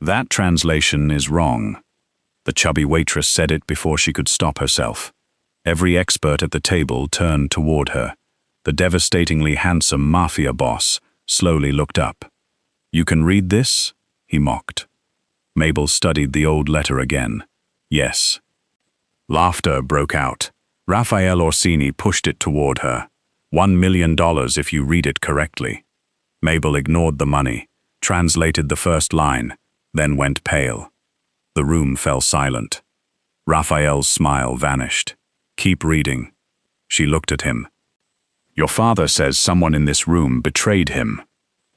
That translation is wrong. The chubby waitress said it before she could stop herself. Every expert at the table turned toward her. The devastatingly handsome Mafia boss slowly looked up. "You can read this?" he mocked. Mabel studied the old letter again. "Yes." Laughter broke out. Raphael Orsini pushed it toward her. $1 million if you read it correctly. Mabel ignored the money, translated the first line, then went pale. The room fell silent. Raphael's smile vanished. "Keep reading." She looked at him. "Your father says someone in this room betrayed him."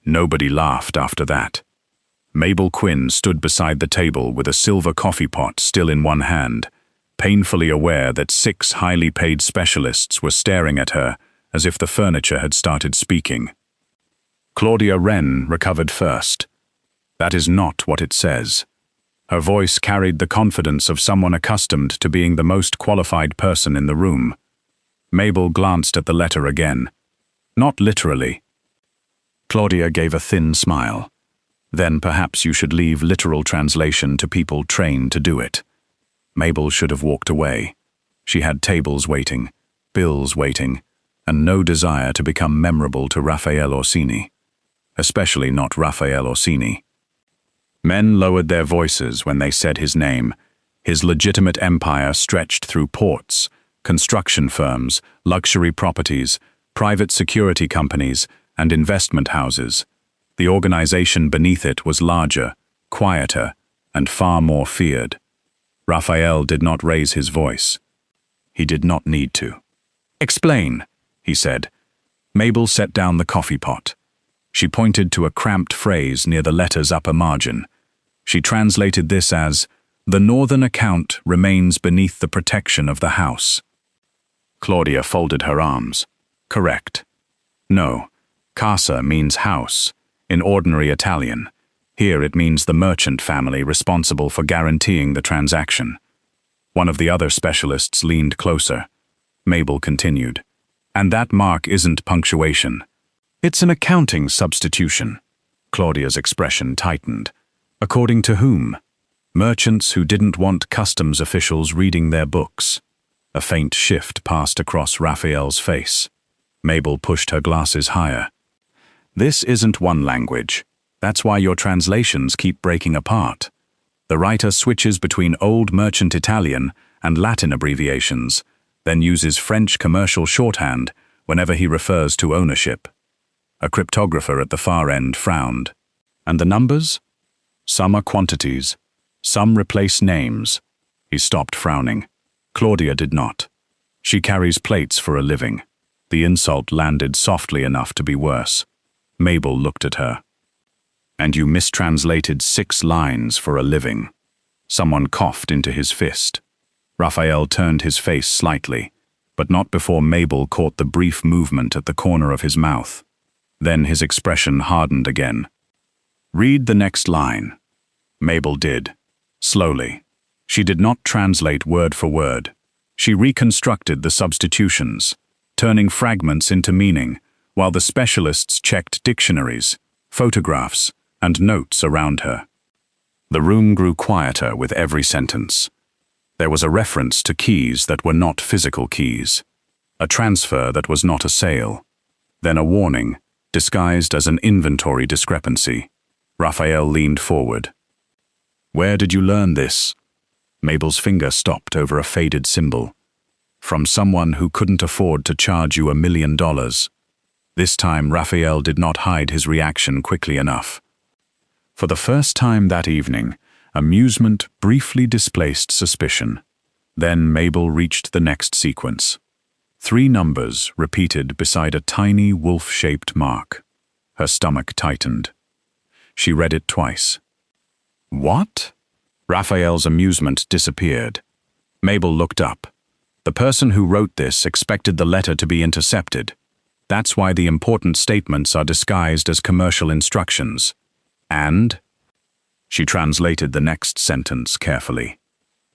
Nobody laughed after that. Mabel Quinn stood beside the table with a silver coffee pot still in one hand, painfully aware that 6 highly paid specialists were staring at her as if the furniture had started speaking. Claudia Wren recovered first. That is not what it says. Her voice carried the confidence of someone accustomed to being the most qualified person in the room. Mabel glanced at the letter again. "Not literally." Claudia gave a thin smile. "Then perhaps you should leave literal translation to people trained to do it." Mabel should have walked away. She had tables waiting, bills waiting, and no desire to become memorable to Raphael Orsini. Especially not Raphael Orsini. Men lowered their voices when they said his name. His legitimate empire stretched through ports, construction firms, luxury properties, private security companies, and investment houses. The organization beneath it was larger, quieter, and far more feared. Raphael did not raise his voice. He did not need to. "Explain," he said. Mabel set down the coffee pot. She pointed to a cramped phrase near the letter's upper margin. She translated this as, "The northern account remains beneath the protection of the house." Claudia folded her arms. "Correct. No, casa means house, in ordinary Italian. Here it means the merchant family responsible for guaranteeing the transaction." One of the other specialists leaned closer. Mabel continued, "And that mark isn't punctuation. It's an accounting substitution." Claudia's expression tightened. According to whom? Merchants who didn't want customs officials reading their books. A faint shift passed across Raphael's face. Mabel pushed her glasses higher. "This isn't one language. That's why your translations keep breaking apart. The writer switches between Old Merchant Italian and Latin abbreviations, then uses French commercial shorthand whenever he refers to ownership." A cryptographer at the far end frowned. "And the numbers? Some are quantities. Some replace names." He stopped frowning. Claudia did not. "She carries plates for a living." The insult landed softly enough to be worse. Mabel looked at her. "And you mistranslated 6 lines for a living." Someone coughed into his fist. Raphael turned his face slightly, but not before Mabel caught the brief movement at the corner of his mouth. Then his expression hardened again. "Read the next line." Mabel did. Slowly. She did not translate word for word. She reconstructed the substitutions, turning fragments into meaning, while the specialists checked dictionaries, photographs, and notes around her. The room grew quieter with every sentence. There was a reference to keys that were not physical keys, a transfer that was not a sale, then a warning, disguised as an inventory discrepancy. Raphael leaned forward. "Where did you learn this?" Mabel's finger stopped over a faded symbol. "From someone who couldn't afford to charge you $1 million. This time Raphael did not hide his reaction quickly enough. For the first time that evening, amusement briefly displaced suspicion. Then Mabel reached the next sequence. 3 numbers repeated beside a tiny wolf-shaped mark. Her stomach tightened. She read it twice. "What?" Raphael's amusement disappeared. Mabel looked up. The person who wrote this expected the letter to be intercepted. That's why the important statements are disguised as commercial instructions. "And?" She translated the next sentence carefully.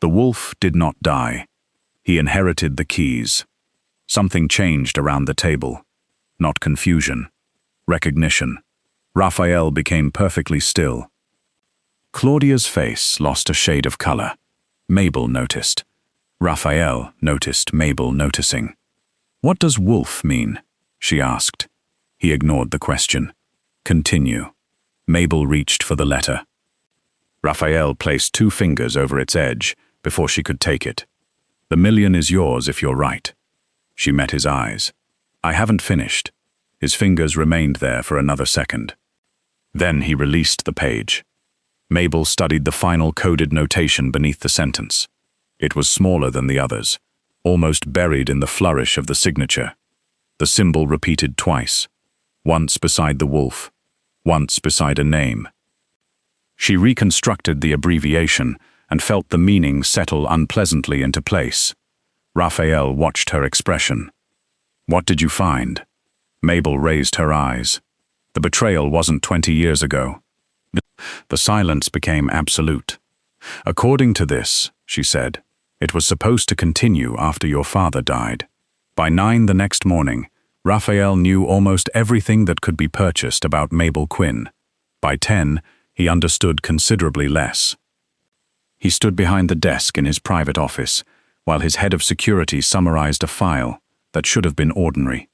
"The wolf did not die. He inherited the keys." Something changed around the table. Not confusion. Recognition. Raphael became perfectly still. Claudia's face lost a shade of color. Mabel noticed. Raphael noticed Mabel noticing. "What does wolf mean?" she asked. He ignored the question. "Continue." Mabel reached for the letter. Raphael placed 2 fingers over its edge before she could take it. "The million is yours if you're right." She met his eyes. "I haven't finished." His fingers remained there for another second. Then he released the page. Mabel studied the final coded notation beneath the sentence. It was smaller than the others, almost buried in the flourish of the signature. The symbol repeated twice, once beside the wolf, once beside a name. She reconstructed the abbreviation and felt the meaning settle unpleasantly into place. Raphael watched her expression. "What did you find?" Mabel raised her eyes. The betrayal wasn't 20 years ago. The silence became absolute. "According to this," she said, "it was supposed to continue after your father died." By 9 the next morning, Raphael knew almost everything that could be purchased about Mabel Quinn. By 10, he understood considerably less. He stood behind the desk in his private office, while his head of security summarized a file that should have been ordinary.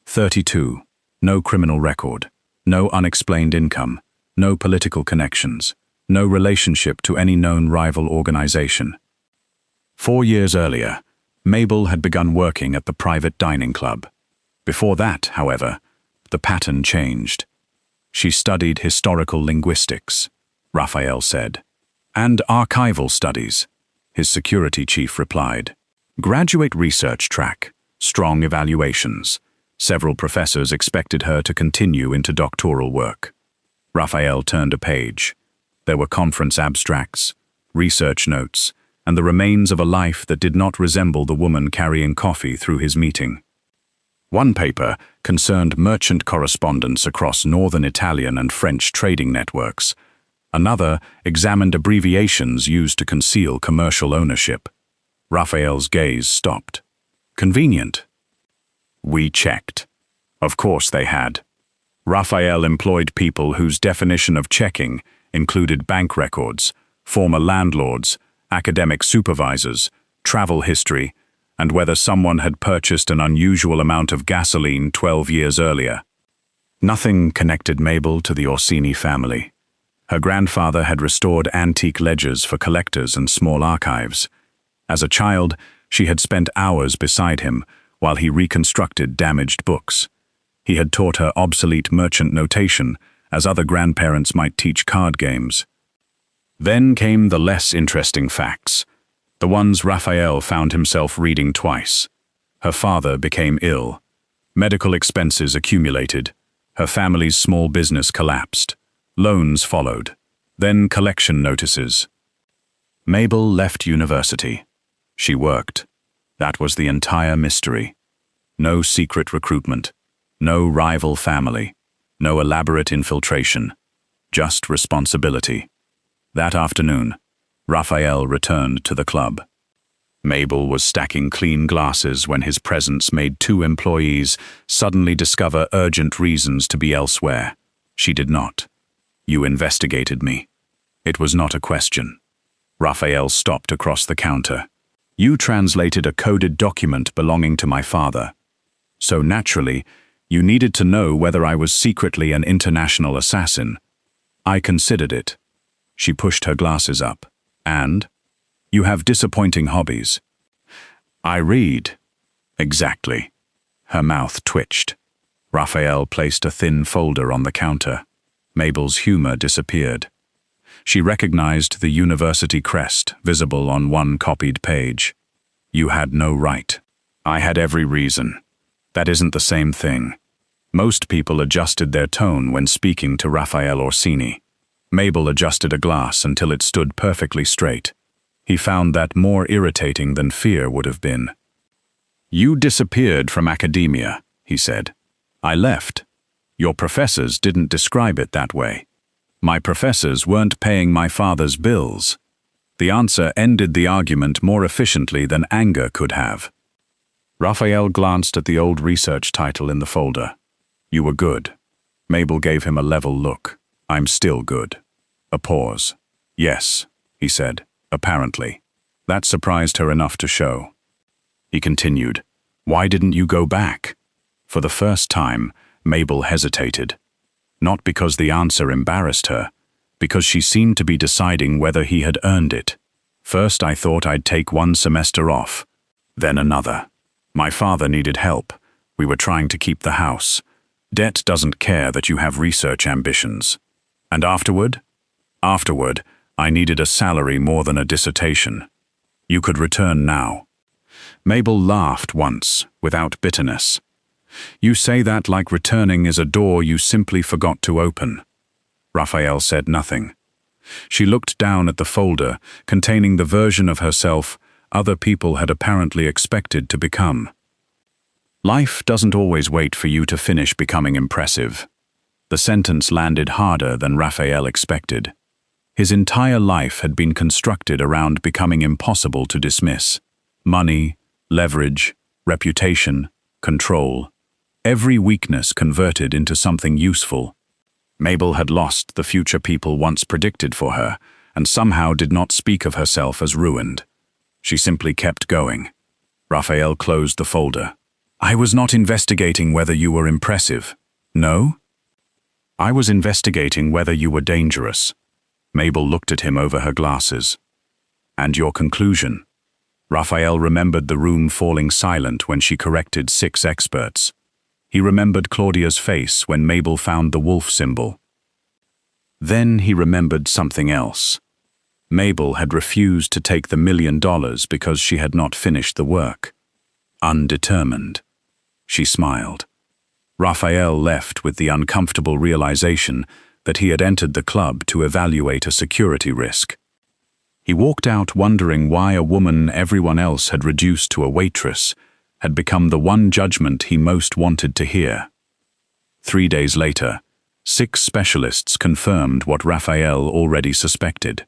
32. No criminal record. No unexplained income. No political connections. No relationship to any known rival organization. 4 years earlier, Mabel had begun working at the private dining club. Before that, however, the pattern changed. She studied historical linguistics, Raphael said. "And archival studies," his security chief replied. "Graduate research track, strong evaluations." Several professors expected her to continue into doctoral work. Raphael turned a page. There were conference abstracts, research notes, and the remains of a life that did not resemble the woman carrying coffee through his meeting. One paper concerned merchant correspondence across northern Italian and French trading networks. Another examined abbreviations used to conceal commercial ownership. Raphael's gaze stopped. "Convenient." We checked. Of course they had. Raphael employed people whose definition of checking included bank records, former landlords, academic supervisors, travel history, and whether someone had purchased an unusual amount of gasoline 12 years earlier. Nothing connected Mabel to the Orsini family. Her grandfather had restored antique ledgers for collectors and small archives. As a child, she had spent hours beside him while he reconstructed damaged books. He had taught her obsolete merchant notation, as other grandparents might teach card games. Then came the less interesting facts, the ones Raphael found himself reading twice. Her father became ill. Medical expenses accumulated. Her family's small business collapsed. Loans followed. Then collection notices. Mabel left university. She worked. That was the entire mystery. No secret recruitment. No rival family. No elaborate infiltration. Just responsibility. That afternoon, Raphael returned to the club. Mabel was stacking clean glasses when his presence made 2 employees suddenly discover urgent reasons to be elsewhere. She did not. "You investigated me." It was not a question. Raphael stopped across the counter. "You translated a coded document belonging to my father. So naturally, you needed to know whether I was secretly an international assassin. I considered it." She pushed her glasses up. "And? You have disappointing hobbies." "I read." "Exactly." Her mouth twitched. Raphael placed a thin folder on the counter. Mabel's humor disappeared. She recognized the university crest visible on one copied page. "You had no right." "I had every reason." "That isn't the same thing." Most people adjusted their tone when speaking to Raphael Orsini. Mabel adjusted a glass until it stood perfectly straight. He found that more irritating than fear would have been. "You disappeared from academia," he said. "I left. Your professors didn't describe it that way. My professors weren't paying my father's bills." The answer ended the argument more efficiently than anger could have. Raphael glanced at the old research title in the folder. "You were good." Mabel gave him a level look. "I'm still good." A pause. Yes, he said, apparently. That surprised her enough to show. He continued, "Why didn't you go back?" For the first time, Mabel hesitated. Not because the answer embarrassed her, because she seemed to be deciding whether he had earned it. "First I thought I'd take one semester off, then another. My father needed help. We were trying to keep the house. Debt doesn't care that you have research ambitions. And afterward? Afterward, I needed a salary more than a dissertation. You could return now." Mabel laughed once, without bitterness. "You say that like returning is a door you simply forgot to open." Raphael said nothing. She looked down at the folder containing the version of herself other people had apparently expected to become. Life doesn't always wait for you to finish becoming impressive. The sentence landed harder than Raphael expected. His entire life had been constructed around becoming impossible to dismiss. Money, leverage, reputation, control. Every weakness converted into something useful. Mabel had lost the future people once predicted for her, and somehow did not speak of herself as ruined. She simply kept going. Raphael closed the folder. "I was not investigating whether you were impressive." "No?" "I was investigating whether you were dangerous." Mabel looked at him over her glasses. "And your conclusion?" Raphael remembered the room falling silent when she corrected 6 experts. He remembered Claudia's face when Mabel found the wolf symbol. Then he remembered something else. Mabel had refused to take the $1 million because she had not finished the work. Undetermined. She smiled. Raphael left with the uncomfortable realization that he had entered the club to evaluate a security risk. He walked out wondering why a woman everyone else had reduced to a waitress had become the one judgment he most wanted to hear. 3 days later, 6 specialists confirmed what Raphael already suspected.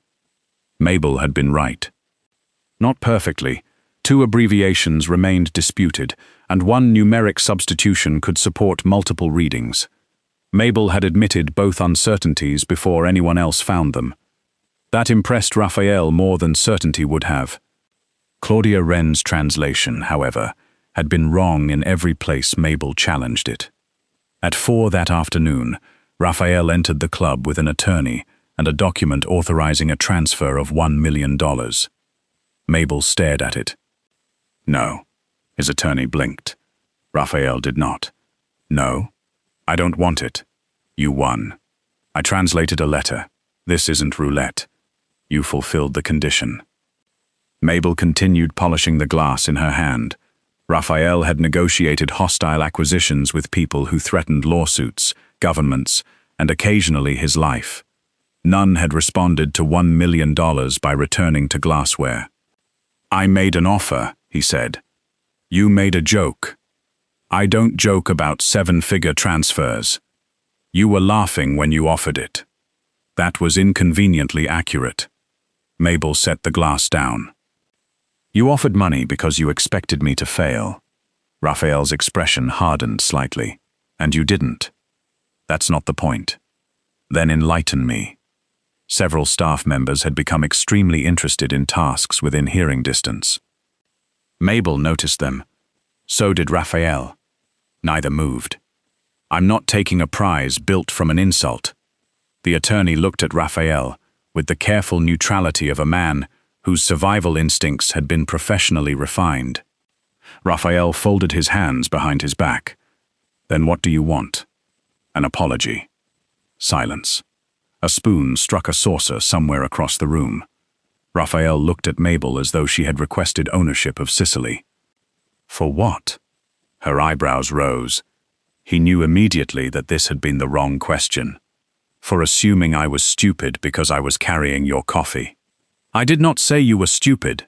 Mabel had been right. Not perfectly. 2 abbreviations remained disputed, and 1 numeric substitution could support multiple readings. Mabel had admitted both uncertainties before anyone else found them. That impressed Raphael more than certainty would have. Claudia Wren's translation, however, had been wrong in every place Mabel challenged it. At 4 that afternoon, Raphael entered the club with an attorney and a document authorizing a transfer of $1 million. Mabel stared at it. "No." His attorney blinked. Raphael did not. "No, I don't want it. You won. I translated a letter. This isn't roulette. You fulfilled the condition." Mabel continued polishing the glass in her hand. Raphael had negotiated hostile acquisitions with people who threatened lawsuits, governments, and occasionally his life. None had responded to $1 million by returning to glassware. "I made an offer," he said. "You made a joke. I don't joke about 7-figure transfers. You were laughing when you offered it." That was inconveniently accurate. Mabel set the glass down. "You offered money because you expected me to fail." Raphael's expression hardened slightly. "And you didn't. That's not the point." "Then enlighten me." Several staff members had become extremely interested in tasks within hearing distance. Mabel noticed them. So did Raphael. Neither moved. "I'm not taking a prize built from an insult." The attorney looked at Raphael with the careful neutrality of a man whose survival instincts had been professionally refined. Raphael folded his hands behind his back. "Then what do you want?" "An apology." Silence. A spoon struck a saucer somewhere across the room. Raphael looked at Mabel as though she had requested ownership of Sicily. "For what?" Her eyebrows rose. He knew immediately that this had been the wrong question. "For assuming I was stupid because I was carrying your coffee." "I did not say you were stupid."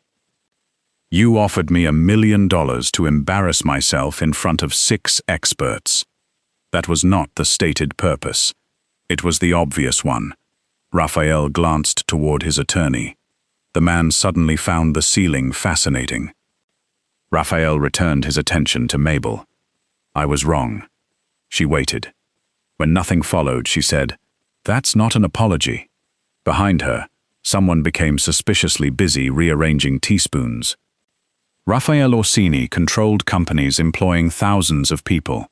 "You offered me $1 million to embarrass myself in front of 6 experts. That was not the stated purpose. It was the obvious one." Raphael glanced toward his attorney. The man suddenly found the ceiling fascinating. Raphael returned his attention to Mabel. "I was wrong." She waited. When nothing followed, she said, "That's not an apology." Behind her, Someone became suspiciously busy rearranging teaspoons. Raphael Orsini controlled companies employing thousands of people.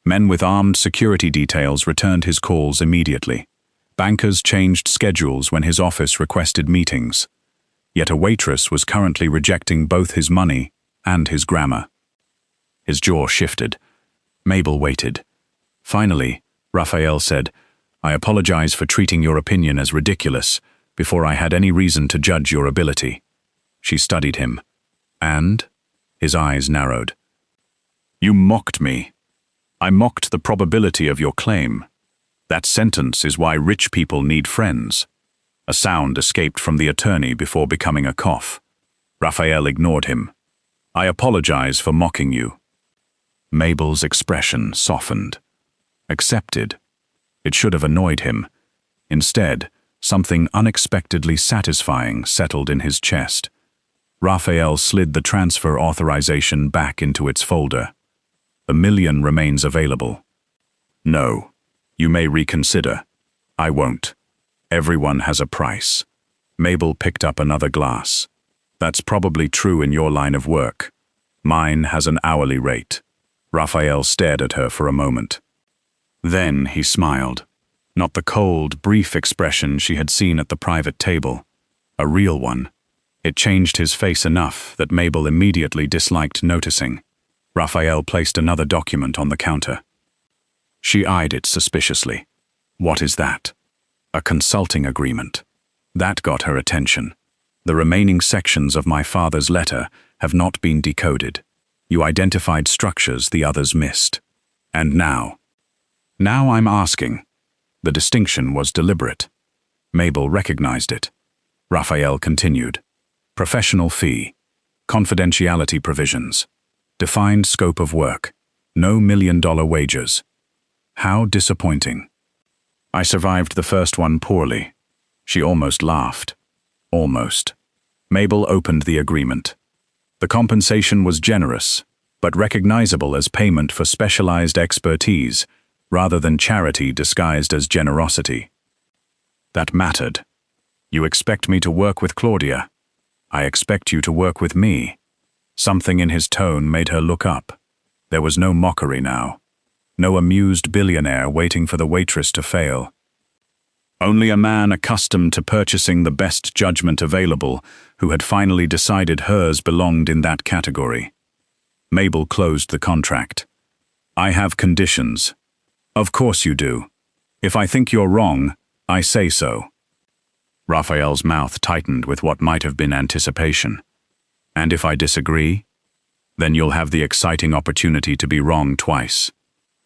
Men with armed security details returned his calls immediately. Bankers changed schedules when his office requested meetings. Yet a waitress was currently rejecting both his money and his grammar. His jaw shifted. Mabel waited. Finally, Raphael said, "I apologize for treating your opinion as ridiculous before I had any reason to judge your ability." She studied him. "And?" His eyes narrowed. "You mocked me. I mocked the probability of your claim. That sentence is why rich people need friends." A sound escaped from the attorney before becoming a cough. Raphael ignored him. "I apologize for mocking you." Mabel's expression softened. Accepted. It should have annoyed him. Instead, something unexpectedly satisfying settled in his chest. Raphael slid the transfer authorization back into its folder. "The million remains available." "No. You may reconsider." "I won't. Everyone has a price." Mabel picked up another glass. "That's probably true in your line of work. Mine has an hourly rate." Raphael stared at her for a moment. Then he smiled. Not the cold, brief expression she had seen at the private table. A real one. It changed his face enough that Mabel immediately disliked noticing. Raphael placed another document on the counter. She eyed it suspiciously. "What is that?" "A consulting agreement." That got her attention. "The remaining sections of my father's letter have not been decoded. You identified structures the others missed. And now?" "Now I'm asking." The distinction was deliberate. Mabel recognized it. Raphael continued. "Professional fee. Confidentiality provisions. Defined scope of work. No million-dollar wagers." How disappointing. "I survived the first one poorly." She almost laughed. Almost. Mabel opened the agreement. The compensation was generous, but recognizable as payment for specialized expertise, rather than charity disguised as generosity. That mattered. "You expect me to work with Claudia. I expect you to work with me." Something in his tone made her look up. There was no mockery now. No amused billionaire waiting for the waitress to fail. Only a man accustomed to purchasing the best judgment available, who had finally decided hers belonged in that category. Mabel closed the contract. "I have conditions." "Of course you do. If I think you're wrong, I say so." Raphael's mouth tightened with what might have been anticipation. "And if I disagree? Then you'll have the exciting opportunity to be wrong twice."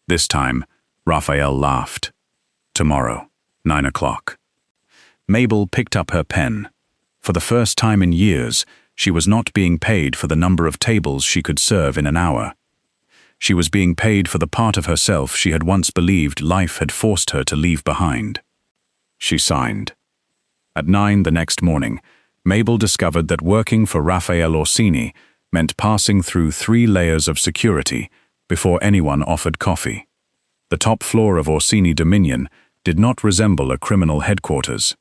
This time, Raphael laughed. "Tomorrow, 9 o'clock. Mabel picked up her pen. For the first time in years, she was not being paid for the number of tables she could serve in an hour. She was being paid for the part of herself she had once believed life had forced her to leave behind. She signed. At 9 the next morning, Mabel discovered that working for Raphael Orsini meant passing through 3 layers of security before anyone offered coffee. The top floor of Orsini Dominion did not resemble a criminal headquarters.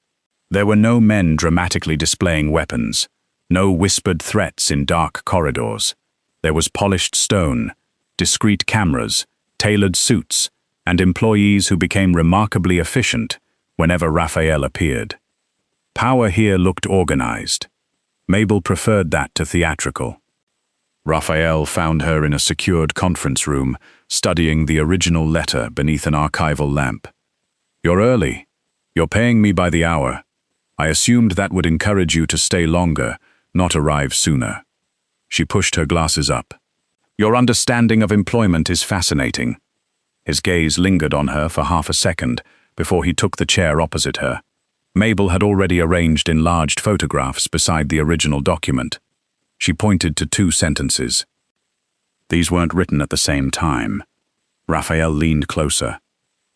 There were no men dramatically displaying weapons, no whispered threats in dark corridors. There was polished stone, discreet cameras, tailored suits, and employees who became remarkably efficient whenever Raphael appeared. Power here looked organized. Mabel preferred that to theatrical. Raphael found her in a secured conference room, studying the original letter beneath an archival lamp. "You're early. You're paying me by the hour. I assumed that would encourage you to stay longer, not arrive sooner." She pushed her glasses up. "Your understanding of employment is fascinating." His gaze lingered on her for half a second before he took the chair opposite her. Mabel had already arranged enlarged photographs beside the original document. She pointed to 2 sentences. "These weren't written at the same time." Raphael leaned closer.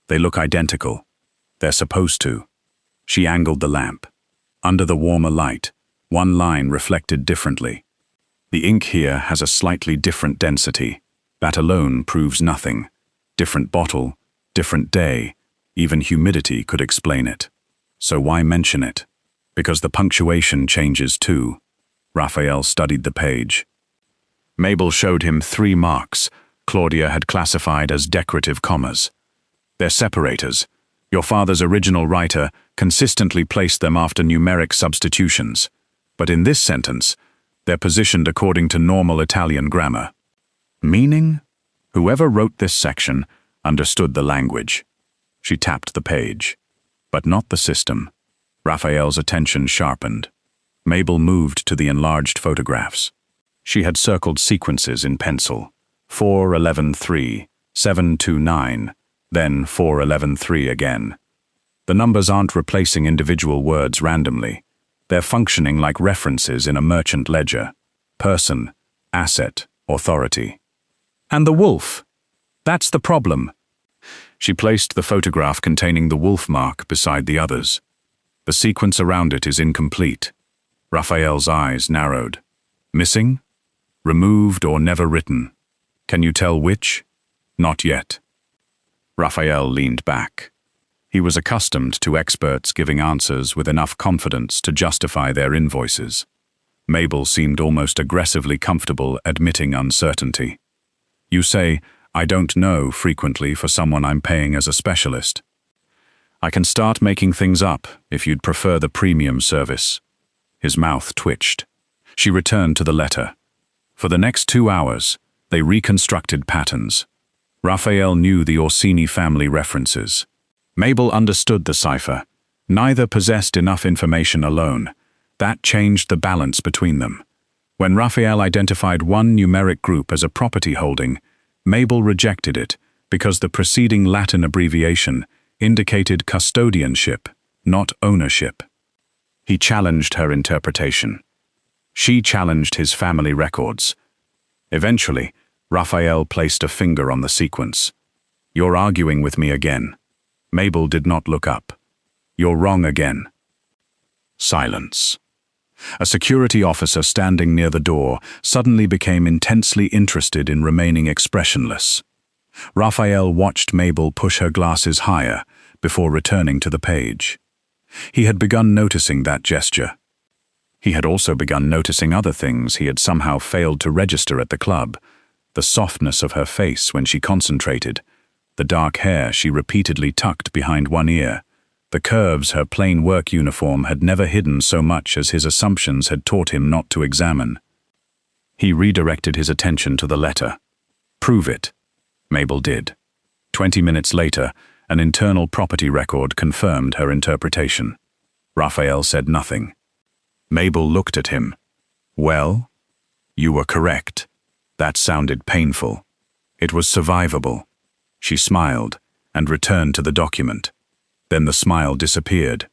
"They look identical. They're supposed to." She angled the lamp. Under the warmer light, one line reflected differently. "The ink here has a slightly different density. That alone proves nothing. Different bottle, different day, even humidity could explain it. So why mention it?" Because the punctuation changes too. Raphael studied the page. Mabel showed him 3 marks Claudia had classified as decorative commas. They're separators. Your father's original writer consistently placed them after numeric substitutions. But in this sentence, they're positioned according to normal Italian grammar. Meaning? Whoever wrote this section understood the language. She tapped the page. But not the system. Raphael's attention sharpened. Mabel moved to the enlarged photographs. She had circled sequences in pencil. 4-11-3, 7-2-9, then 4-11-3 again. The numbers aren't replacing individual words randomly. They're functioning like references in a merchant ledger. Person, asset, authority. And the wolf. That's the problem. She placed the photograph containing the wolf mark beside the others. The sequence around it is incomplete. Raphael's eyes narrowed. Missing? Removed or never written? Can you tell which? Not yet. Raphael leaned back. He was accustomed to experts giving answers with enough confidence to justify their invoices. Mabel seemed almost aggressively comfortable admitting uncertainty. You say, I don't know frequently for someone I'm paying as a specialist. I can start making things up if you'd prefer the premium service. His mouth twitched. She returned to the letter. For the next 2 hours, they reconstructed patterns. Raphael knew the Orsini family references. Mabel understood the cipher. Neither possessed enough information alone. That changed the balance between them. When Raphael identified one numeric group as a property holding, Mabel rejected it because the preceding Latin abbreviation indicated custodianship, not ownership. He challenged her interpretation. She challenged his family records. Eventually, Raphael placed a finger on the sequence. You're arguing with me again. Mabel did not look up. You're wrong again. Silence. A security officer standing near the door suddenly became intensely interested in remaining expressionless. Raphael watched Mabel push her glasses higher before returning to the page. He had begun noticing that gesture. He had also begun noticing other things he had somehow failed to register at the club. The softness of her face when she concentrated, the dark hair she repeatedly tucked behind one ear, the curves her plain work uniform had never hidden so much as his assumptions had taught him not to examine. He redirected his attention to the letter. Prove it. Mabel did. 20 minutes later, an internal property record confirmed her interpretation. Raphael said nothing. Mabel looked at him. Well, you were correct. That sounded painful. It was survivable. She smiled and returned to the document. Then the smile disappeared.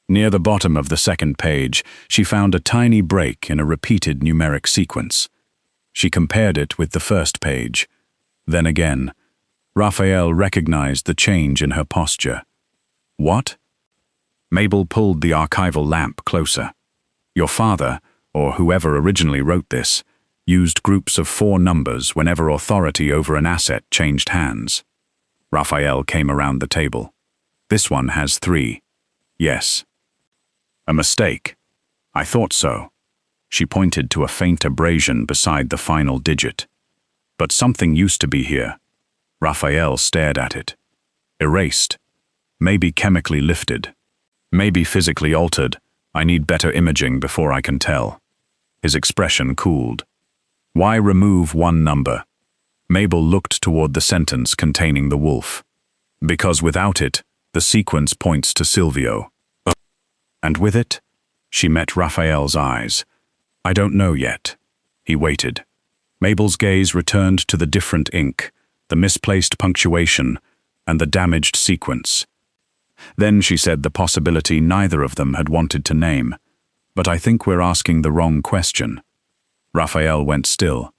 Near the bottom of the second page, she found a tiny break in a repeated numeric sequence. She compared it with the first page. Then again, Raphael recognized the change in her posture. What? Mabel pulled the archival lamp closer. Your father, or whoever originally wrote this, used groups of 4 numbers whenever authority over an asset changed hands. Raphael came around the table. This one has 3. Yes. A mistake. I thought so. She pointed to a faint abrasion beside the final digit. But something used to be here. Raphael stared at it. Erased. Maybe chemically lifted. Maybe physically altered. I need better imaging before I can tell. His expression cooled. Why remove 1 number? Mabel looked toward the sentence containing the wolf. Because without it, the sequence points to Silvio. And with it? She met Raphael's eyes. I don't know yet. He waited. Mabel's gaze returned to the different ink, the misplaced punctuation, and the damaged sequence. Then she said the possibility neither of them had wanted to name. But I think we're asking the wrong question. Raphael went still.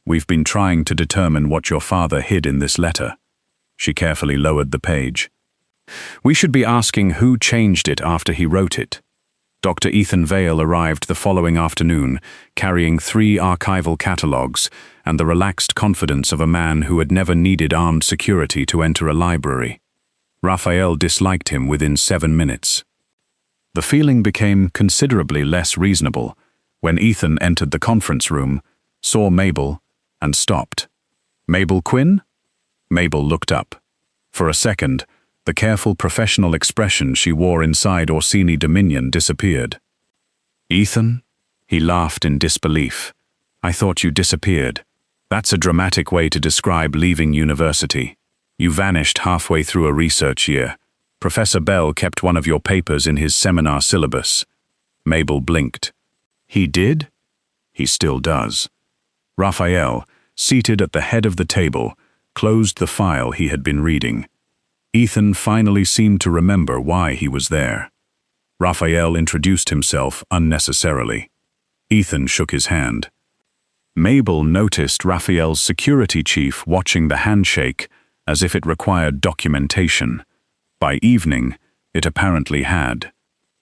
We've been trying to determine what your father hid in this letter. She carefully lowered the page. We should be asking who changed it after he wrote it. Dr. Ethan Vale arrived the following afternoon, carrying 3 archival catalogues and the relaxed confidence of a man who had never needed armed security to enter a library. Raphael disliked him within 7 minutes. The feeling became considerably less reasonable when Ethan entered the conference room, saw Mabel, and stopped. "Mabel Quinn?" Mabel looked up. For a second, the careful professional expression she wore inside Orsini Dominion disappeared. "Ethan?" He laughed in disbelief. "I thought you disappeared. That's a dramatic way to describe leaving university. You vanished halfway through a research year. Professor Bell kept one of your papers in his seminar syllabus." Mabel blinked. "He did?" "He still does." Raphael, seated at the head of the table, closed the file he had been reading. Ethan finally seemed to remember why he was there. Raphael introduced himself unnecessarily. Ethan shook his hand. Mabel noticed Raphael's security chief watching the handshake as if it required documentation. By evening, it apparently had.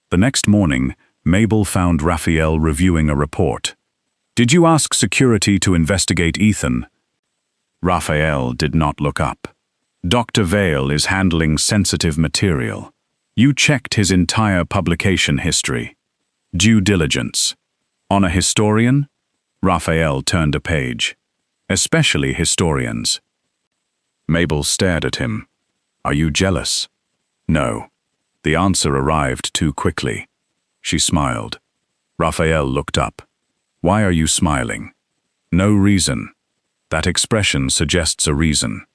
The next morning, Mabel found Raphael reviewing a report. "Did you ask security to investigate Ethan?" Raphael did not look up. "Dr. Vale is handling sensitive material. You checked his entire publication history. Due diligence. On a historian?" Raphael turned a page. "Especially historians." Mabel stared at him. "Are you jealous?" "No." The answer arrived too quickly. She smiled. Raphael looked up. "Why are you smiling?" "No reason." That expression suggests a reason.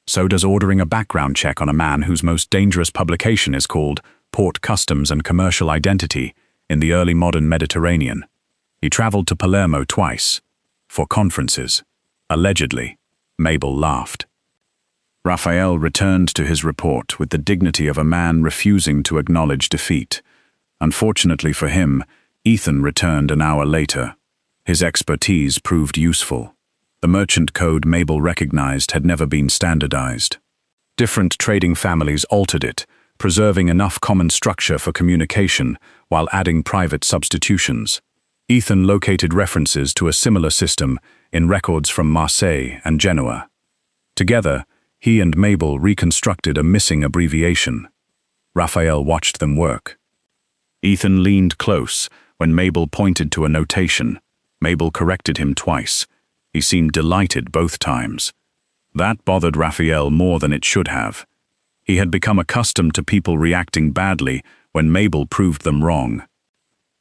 So does ordering a background check on a man whose most dangerous publication is called Port Customs and Commercial Identity in the early modern Mediterranean. He traveled to Palermo twice. For conferences. Allegedly. Mabel laughed. Raphael returned to his report with the dignity of a man refusing to acknowledge defeat. Unfortunately for him, Ethan returned an hour later. His expertise proved useful. The merchant code Mabel recognized had never been standardized. Different trading families altered it, preserving enough common structure for communication while adding private substitutions. Ethan located references to a similar system in records from Marseille and Genoa. Together, he and Mabel reconstructed a missing abbreviation. Raphael watched them work. Ethan leaned close when Mabel pointed to a notation. Mabel corrected him twice. He seemed delighted both times. That bothered Raphael more than it should have. He had become accustomed to people reacting badly when Mabel proved them wrong.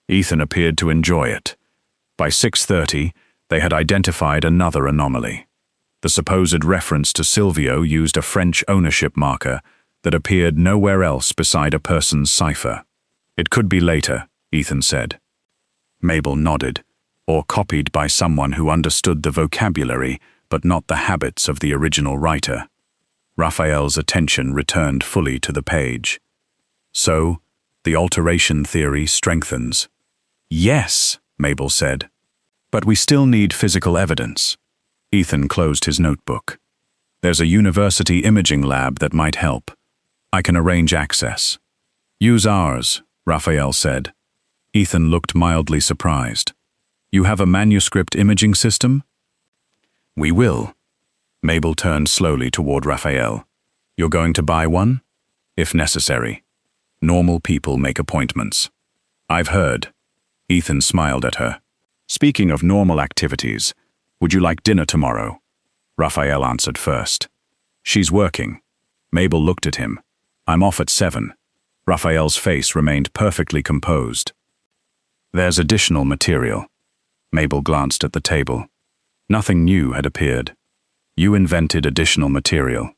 Ethan appeared to enjoy it. By 6:30, they had identified another anomaly. The supposed reference to Silvio used a French ownership marker that appeared nowhere else beside a person's cipher. "It could be later," Ethan said. Mabel nodded, "or copied by someone who understood the vocabulary but not the habits of the original writer." Raphael's attention returned fully to the page. "So, the alteration theory strengthens." "Yes," Mabel said. "But we still need physical evidence." Ethan closed his notebook. "There's a university imaging lab that might help. I can arrange access." "Use ours," Raphael said. Ethan looked mildly surprised. "You have a manuscript imaging system?" "We will." Mabel turned slowly toward Raphael. "You're going to buy one?" "If necessary. Normal people make appointments." "I've heard." Ethan smiled at her. "Speaking of normal activities, would you like dinner tomorrow?" Raphael answered first. "She's working." Mabel looked at him. "I'm off at 7. Raphael's face remained perfectly composed. "There's additional material." Mabel glanced at the table. Nothing new had appeared. "You invented additional material.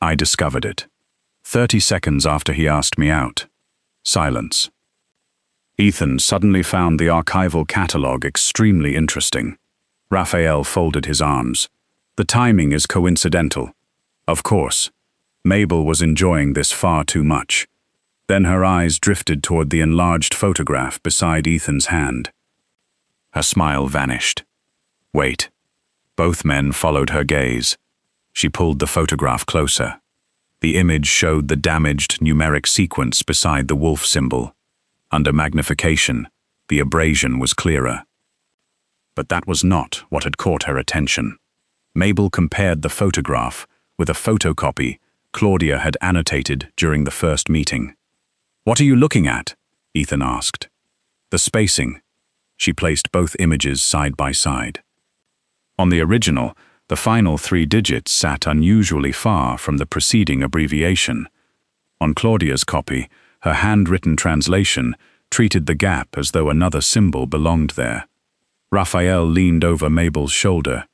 I discovered it. 30 seconds after he asked me out." Silence. Ethan suddenly found the archival catalogue extremely interesting. Raphael folded his arms. "The timing is coincidental." Of course. Mabel was enjoying this far too much. Then her eyes drifted toward the enlarged photograph beside Ethan's hand. Her smile vanished. "Wait." Both men followed her gaze. She pulled the photograph closer. The image showed the damaged numeric sequence beside the wolf symbol. Under magnification, the abrasion was clearer. But that was not what had caught her attention. Mabel compared the photograph with a photocopy Claudia had annotated during the first meeting. What are you looking at? Ethan asked. The spacing. She placed both images side by side. On the original, the final 3 digits sat unusually far from the preceding abbreviation. On Claudia's copy, her handwritten translation treated the gap as though another symbol belonged there. Raphael leaned over Mabel's shoulder.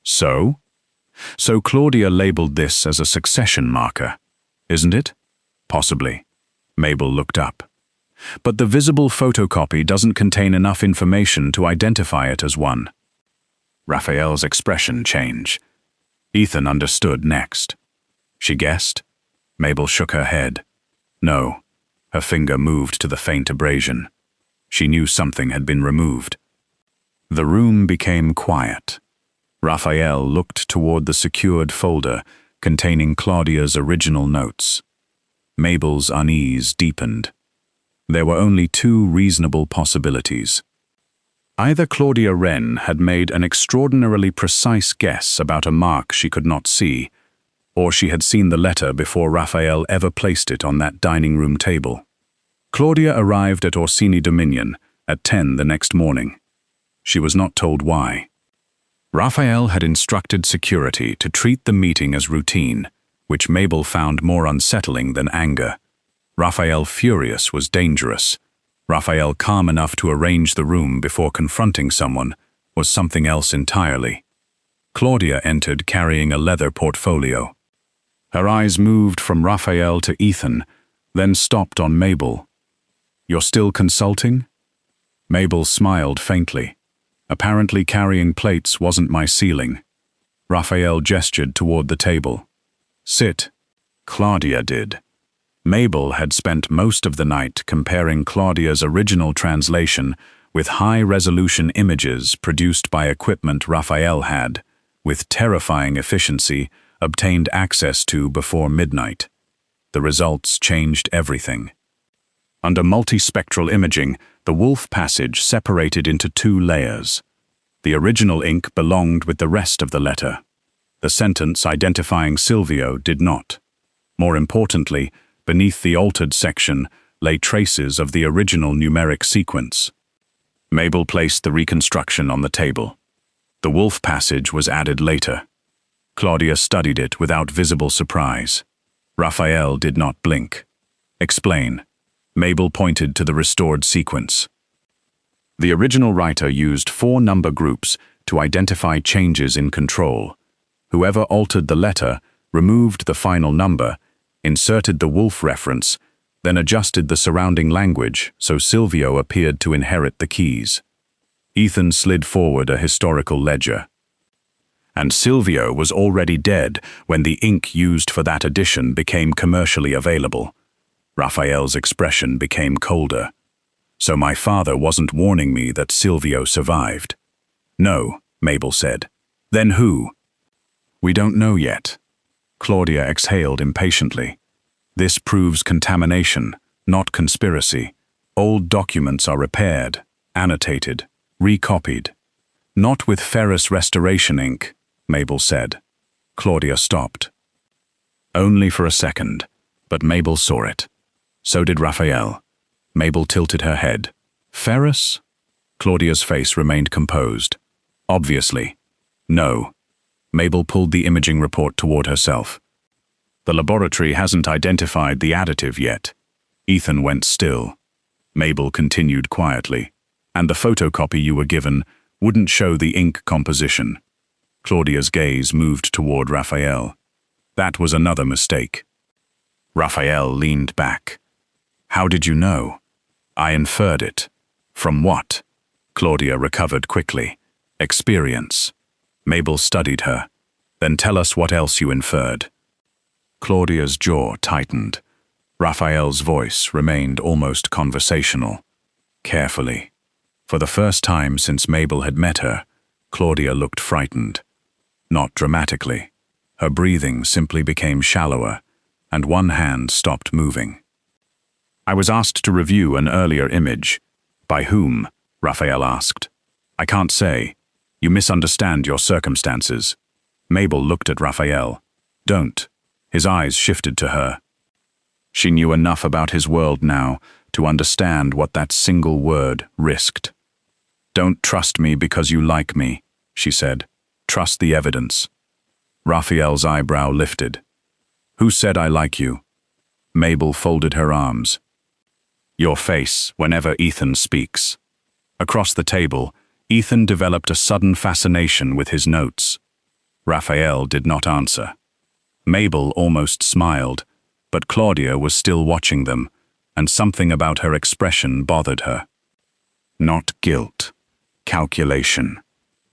So Claudia labeled this as a succession marker, isn't it? Possibly. Mabel looked up. But the visible photocopy doesn't contain enough information to identify it as one. Raphael's expression changed. Ethan understood next. She guessed? Mabel shook her head. No. Her finger moved to the faint abrasion. She knew something had been removed. The room became quiet. Raphael looked toward the secured folder containing Claudia's original notes. Mabel's unease deepened. There were only 2 reasonable possibilities. Either Claudia Wren had made an extraordinarily precise guess about a mark she could not see, or she had seen the letter before Raphael ever placed it on that dining room table. Claudia arrived at Orsini Dominion at 10 the next morning. She was not told why. Raphael had instructed security to treat the meeting as routine, which Mabel found more unsettling than anger. Raphael furious was dangerous. Raphael calm enough to arrange the room before confronting someone was something else entirely. Claudia entered carrying a leather portfolio. Her eyes moved from Raphael to Ethan, then stopped on Mabel. You're still consulting? Mabel smiled faintly. Apparently carrying plates wasn't my ceiling. Raphael gestured toward the table. Sit. Claudia did. Mabel had spent most of the night comparing Claudia's original translation with high-resolution images produced by equipment Raphael had, with terrifying efficiency, obtained access to before midnight. The results changed everything. Under multispectral imaging, the wolf passage separated into 2 layers. The original ink belonged with the rest of the letter. The sentence identifying Silvio did not. More importantly, beneath the altered section lay traces of the original numeric sequence. Mabel placed the reconstruction on the table. The wolf passage was added later. Claudia studied it without visible surprise. Raphael did not blink. Explain. Mabel pointed to the restored sequence. The original writer used 4 number groups to identify changes in control. Whoever altered the letter removed the final number, inserted the wolf reference, then adjusted the surrounding language so Silvio appeared to inherit the keys. Ethan slid forward a historical ledger. And Silvio was already dead when the ink used for that edition became commercially available. Raphael's expression became colder. So my father wasn't warning me that Silvio survived. No, Mabel said. Then who? We don't know yet. Claudia exhaled impatiently. This proves contamination, not conspiracy. Old documents are repaired, annotated, recopied. Not with ferrous restoration ink, Mabel said. Claudia stopped. Only for a second, but Mabel saw it. So did Raphael. Mabel tilted her head. Ferrous? Claudia's face remained composed. Obviously. No. Mabel pulled the imaging report toward herself. The laboratory hasn't identified the additive yet. Ethan went still. Mabel continued quietly. And the photocopy you were given wouldn't show the ink composition. Claudia's gaze moved toward Raphael. That was another mistake. Raphael leaned back. How did you know? I inferred it. From what? Claudia recovered quickly. Experience. Mabel studied her. Then tell us what else you inferred. Claudia's jaw tightened. Raphael's voice remained almost conversational. Carefully. For the first time since Mabel had met her, Claudia looked frightened. Not dramatically. Her breathing simply became shallower, and one hand stopped moving. I was asked to review an earlier image. By whom? Raphael asked. I can't say. You misunderstand your circumstances. Mabel looked at Raphael. Don't. His eyes shifted to her. She knew enough about his world now to understand what that single word risked. "Don't trust me because you like me," she said. "Trust the evidence." Raphael's eyebrow lifted. "Who said I like you?" Mabel folded her arms. "Your face, whenever Ethan speaks." Across the table, Ethan developed a sudden fascination with his notes. Raphael did not answer. Mabel almost smiled, but Claudia was still watching them, and something about her expression bothered her. Not guilt. Calculation.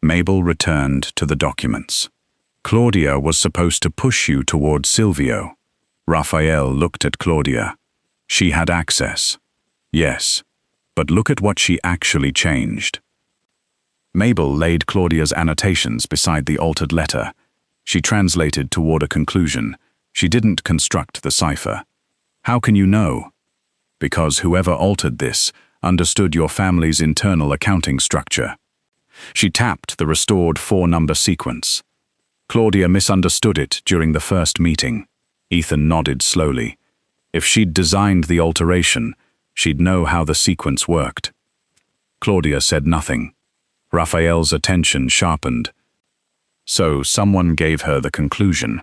Mabel returned to the documents. "Claudia was supposed to push you toward Silvio." Raphael looked at Claudia. "She had access." "Yes, but look at what she actually changed." Mabel laid Claudia's annotations beside the altered letter. She translated toward a conclusion. She didn't construct the cipher. "How can you know?" "Because whoever altered this understood your family's internal accounting structure." She tapped the restored 4-number sequence. "Claudia misunderstood it during the first meeting." Ethan nodded slowly. "If she'd designed the alteration, she'd know how the sequence worked." Claudia said nothing. Raphael's attention sharpened. "So someone gave her the conclusion,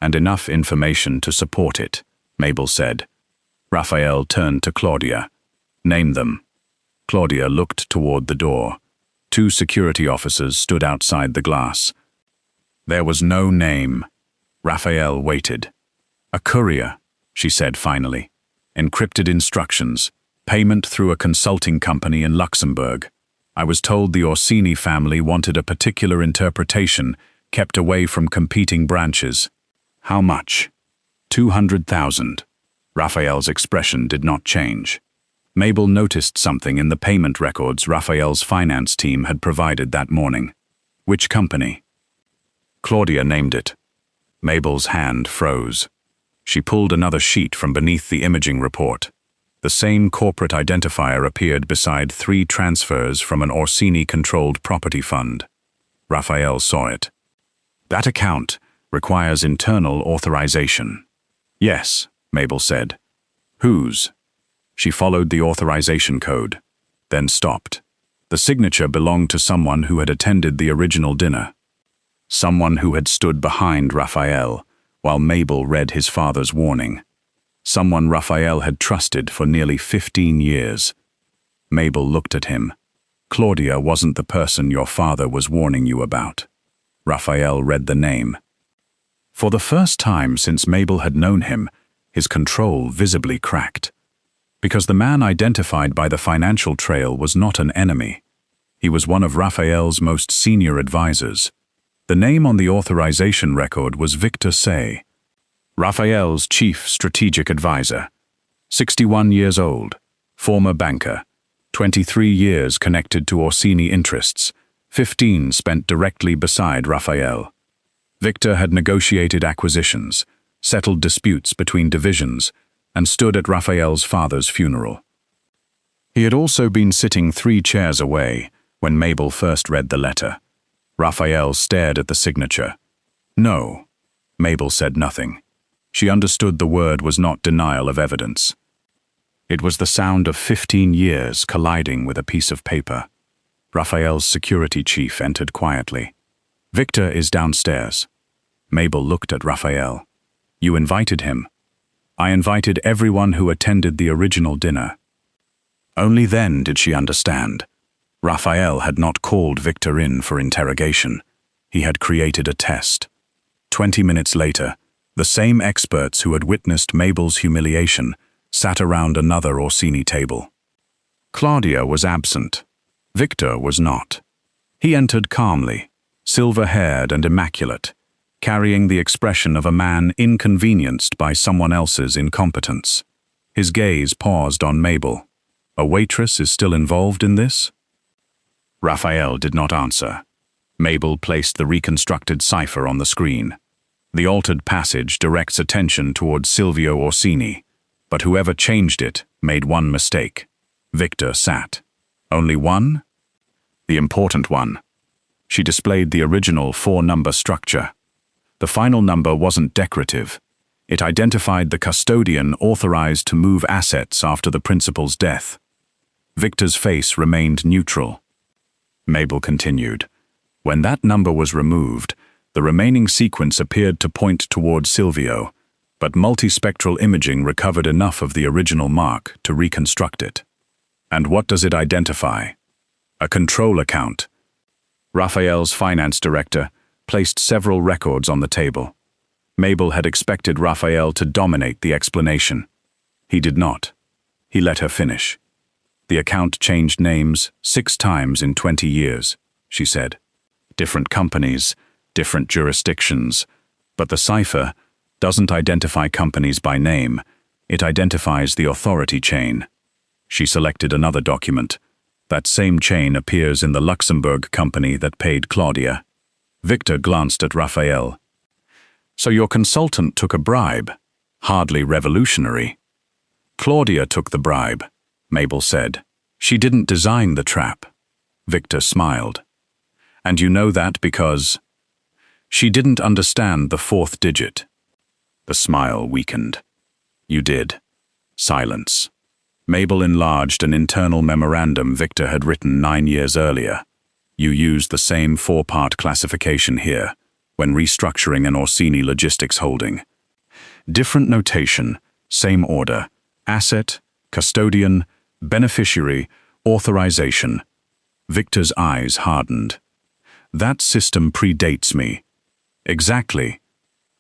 and enough information to support it," Mabel said. Raphael turned to Claudia. "Name them." Claudia looked toward the door. 2 security officers stood outside the glass. There was no name. Raphael waited. "A courier," she said finally. "Encrypted instructions. Payment through a consulting company in Luxembourg. I was told the Orsini family wanted a particular interpretation kept away from competing branches." "How much?" 200,000. Raphael's expression did not change. Mabel noticed something in the payment records Raphael's finance team had provided that morning. "Which company?" Claudia named it. Mabel's hand froze. She pulled another sheet from beneath the imaging report. The same corporate identifier appeared beside 3 transfers from an Orsini-controlled property fund. Raphael saw it. "That account requires internal authorization." "Yes," Mabel said. "Whose?" She followed the authorization code, then stopped. The signature belonged to someone who had attended the original dinner. Someone who had stood behind Raphael while Mabel read his father's warning. Someone Raphael had trusted for nearly 15 years. Mabel looked at him. "Claudia wasn't the person your father was warning you about." Raphael read the name. For the first time since Mabel had known him, his control visibly cracked. Because the man identified by the financial trail was not an enemy. He was one of Raphael's most senior advisors. The name on the authorization record was Victor Say, Raphael's chief strategic advisor. 61 years old, former banker, 23 years connected to Orsini interests, 15 spent directly beside Raphael. Victor had negotiated acquisitions, settled disputes between divisions, and stood at Raphael's father's funeral. He had also been sitting 3 chairs away when Mabel first read the letter. Raphael stared at the signature. "No." Mabel said nothing. She understood the word was not denial of evidence. It was the sound of 15 years colliding with a piece of paper. Raphael's security chief entered quietly. "Victor is downstairs." Mabel looked at Raphael. "You invited him." "I invited everyone who attended the original dinner." Only then did she understand. Raphael had not called Victor in for interrogation. He had created a test. 20 minutes later, the same experts who had witnessed Mabel's humiliation sat around another Orsini table. Claudia was absent. Victor was not. He entered calmly, silver-haired and immaculate, carrying the expression of a man inconvenienced by someone else's incompetence. His gaze paused on Mabel. "A waitress is still involved in this?" Raphael did not answer. Mabel placed the reconstructed cipher on the screen. The altered passage directs attention towards Silvio Orsini, but whoever changed it made one mistake. Victor sat. Only one? The important one. She displayed the original 4-number structure. The final number wasn't decorative. It identified the custodian authorized to move assets after the principal's death. Victor's face remained neutral. Mabel continued. When that number was removed, the remaining sequence appeared to point toward Silvio, but multispectral imaging recovered enough of the original mark to reconstruct it. And what does it identify? A control account. Raphael's finance director placed several records on the table. Mabel had expected Raphael to dominate the explanation. He did not. He let her finish. The account changed names 6 times in 20 years, she said. Different companies, different jurisdictions, but the cipher doesn't identify companies by name, it identifies the authority chain. She selected another document. That same chain appears in the Luxembourg company that paid Claudia. Victor glanced at Raphael. So your consultant took a bribe. Hardly revolutionary. Claudia took the bribe, Mabel said. She didn't design the trap. Victor smiled. And you know that because she didn't understand the 4th digit. The smile weakened. You did. Silence. Mabel enlarged an internal memorandum Victor had written 9 years earlier. You used the same 4-part classification here, when restructuring an Orsini logistics holding. Different notation, same order, asset, custodian, beneficiary, authorization. Victor's eyes hardened. That system predates me. Exactly.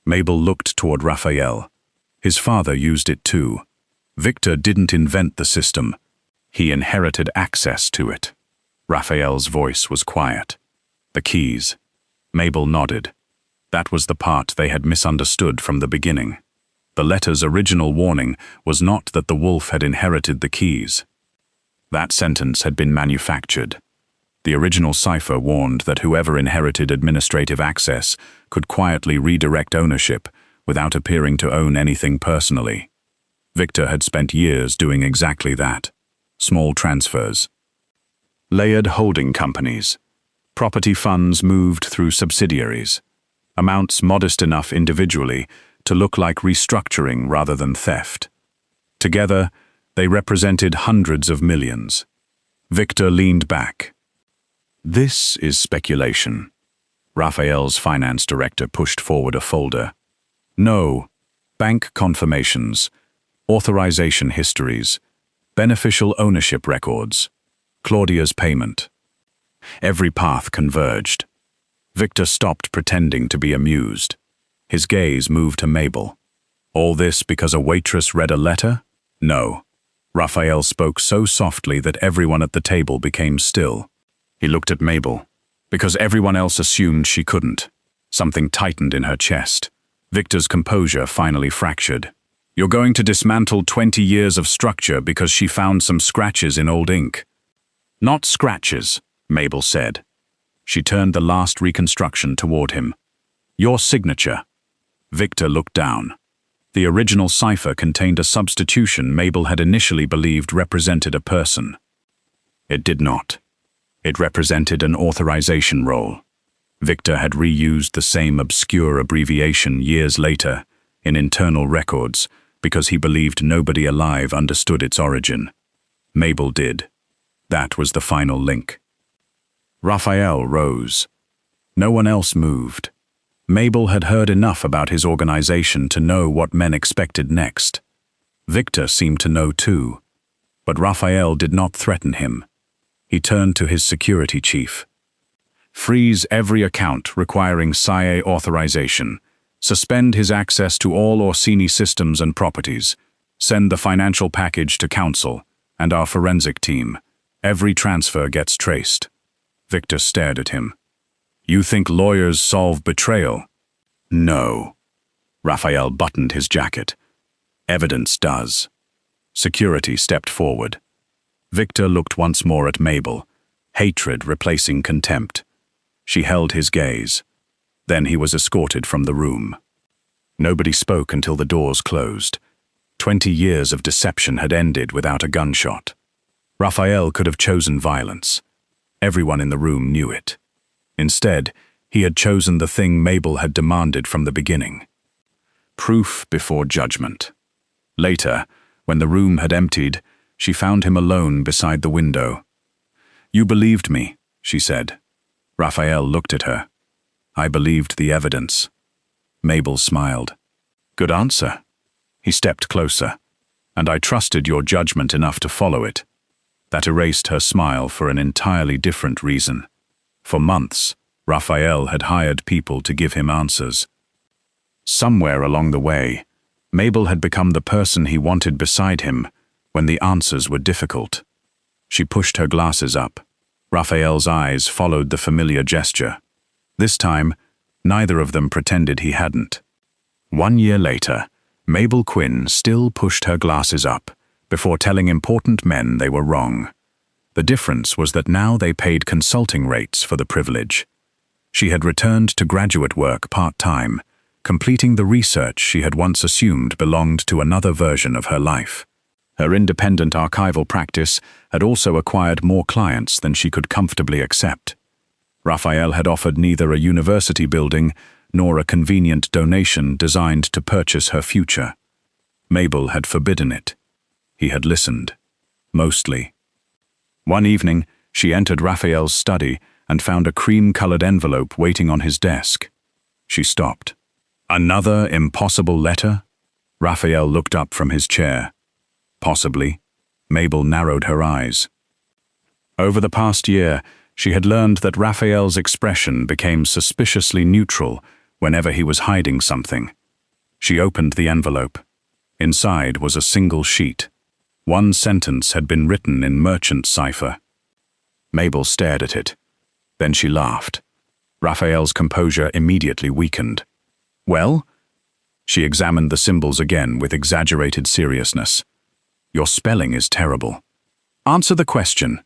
Mabel looked toward Raphael. His father used it too. Victor didn't invent the system. He inherited access to it. Raphael's voice was quiet. The keys. Mabel nodded. That was the part they had misunderstood from the beginning. The letter's original warning was not that the wolf had inherited the keys. That sentence had been manufactured. The original cipher warned that whoever inherited administrative access could quietly redirect ownership without appearing to own anything personally. Victor had spent years doing exactly that. Small transfers. Layered holding companies. Property funds moved through subsidiaries. Amounts modest enough individually to look like restructuring rather than theft. Together, they represented hundreds of millions. Victor leaned back. This is speculation. Raphael's finance director pushed forward a folder. No, bank confirmations, authorization histories, beneficial ownership records, Claudia's payment. Every path converged. Victor stopped pretending to be amused. His gaze moved to Mabel. All this because a waitress read a letter? No. Raphael spoke so softly that everyone at the table became still. He looked at Mabel. Because everyone else assumed she couldn't. Something tightened in her chest. Victor's composure finally fractured. You're going to dismantle 20 years of structure because she found some scratches in old ink. Not scratches, Mabel said. She turned the last reconstruction toward him. Your signature. Victor looked down. The original cipher contained a substitution Mabel had initially believed represented a person. It did not. It represented an authorization role. Victor had reused the same obscure abbreviation years later in internal records because he believed nobody alive understood its origin. Mabel did. That was the final link. Raphael rose. No one else moved. Mabel had heard enough about his organization to know what men expected next. Victor seemed to know too. But Raphael did not threaten him. He turned to his security chief. Freeze every account requiring SIA authorization. Suspend his access to all Orsini systems and properties. Send the financial package to counsel and our forensic team. Every transfer gets traced. Victor stared at him. You think lawyers solve betrayal? No. Raphael buttoned his jacket. Evidence does. Security stepped forward. Victor looked once more at Mabel, hatred replacing contempt. She held his gaze. Then he was escorted from the room. Nobody spoke until the doors closed. 20 years of deception had ended without a gunshot. Raphael could have chosen violence. Everyone in the room knew it. Instead, he had chosen the thing Mabel had demanded from the beginning. Proof before judgment. Later, when the room had emptied, she found him alone beside the window. "You believed me," she said. Raphael looked at her. "I believed the evidence." Mabel smiled. "Good answer." He stepped closer. "And I trusted your judgment enough to follow it." That erased her smile for an entirely different reason. For months, Raphael had hired people to give him answers. Somewhere along the way, Mabel had become the person he wanted beside him when the answers were difficult. She pushed her glasses up. Raphael's eyes followed the familiar gesture. This time, neither of them pretended he hadn't. 1 year later, Mabel Quinn still pushed her glasses up before telling important men they were wrong. The difference was that now they paid consulting rates for the privilege. She had returned to graduate work part-time, completing the research she had once assumed belonged to another version of her life. Her independent archival practice had also acquired more clients than she could comfortably accept. Raphael had offered neither a university building nor a convenient donation designed to purchase her future. Mabel had forbidden it. He had listened. Mostly. One evening, she entered Raphael's study and found a cream-colored envelope waiting on his desk. She stopped. "Another impossible letter?" Raphael looked up from his chair. "Possibly." Mabel narrowed her eyes. Over the past year, she had learned that Raphael's expression became suspiciously neutral whenever he was hiding something. She opened the envelope. Inside was a single sheet. One sentence had been written in merchant cipher. Mabel stared at it. Then she laughed. Raphael's composure immediately weakened. "Well?" She examined the symbols again with exaggerated seriousness. "Your spelling is terrible. Answer the question."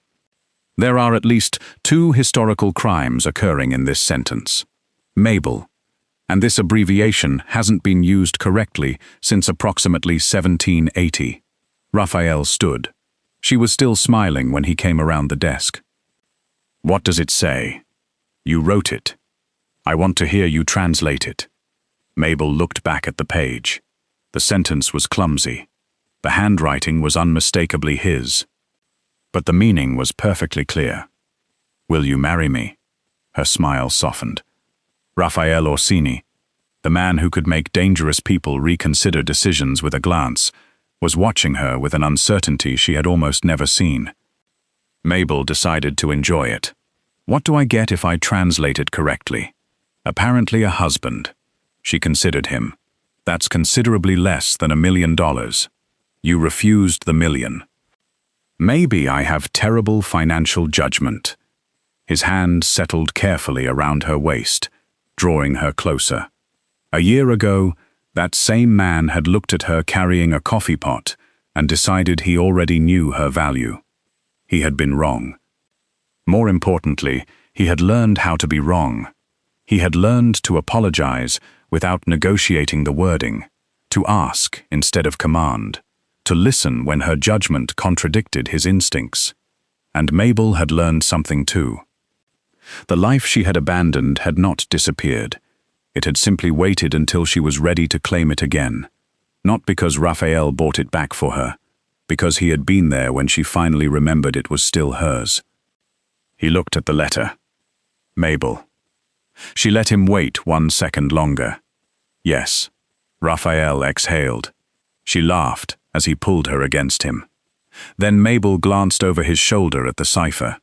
"There are at least 2 historical crimes occurring in this sentence. Mabel. And this abbreviation hasn't been used correctly since approximately 1780. Raphael stood. She was still smiling when he came around the desk. "What does it say?" "You wrote it. I want to hear you translate it." Mabel looked back at the page. The sentence was clumsy. The handwriting was unmistakably his. But the meaning was perfectly clear. "Will you marry me?" Her smile softened. Raphael Orsini, the man who could make dangerous people reconsider decisions with a glance, was watching her with an uncertainty she had almost never seen. Mabel decided to enjoy it. What do I get if I translate it correctly? Apparently a husband. She considered him. That's considerably less than $1 million. You refused the million. Maybe I have terrible financial judgment. His hand settled carefully around her waist, drawing her closer. A year ago, that same man had looked at her carrying a coffee pot and decided he already knew her value. He had been wrong. More importantly, he had learned how to be wrong. He had learned to apologize without negotiating the wording, to ask instead of command, to listen when her judgment contradicted his instincts. And Mabel had learned something too. The life she had abandoned had not disappeared. It had simply waited until she was ready to claim it again. Not because Raphael bought it back for her, because he had been there when she finally remembered it was still hers. He looked at the letter. Mabel. She let him wait 1 second longer. Yes. Raphael exhaled. She laughed as he pulled her against him. Then Mabel glanced over his shoulder at the cipher.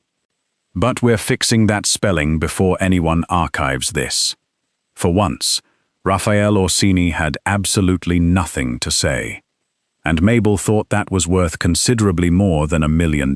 But we're fixing that spelling before anyone archives this. For once, Raphael Orsini had absolutely nothing to say. And Mabel thought that was worth considerably more than $1 million.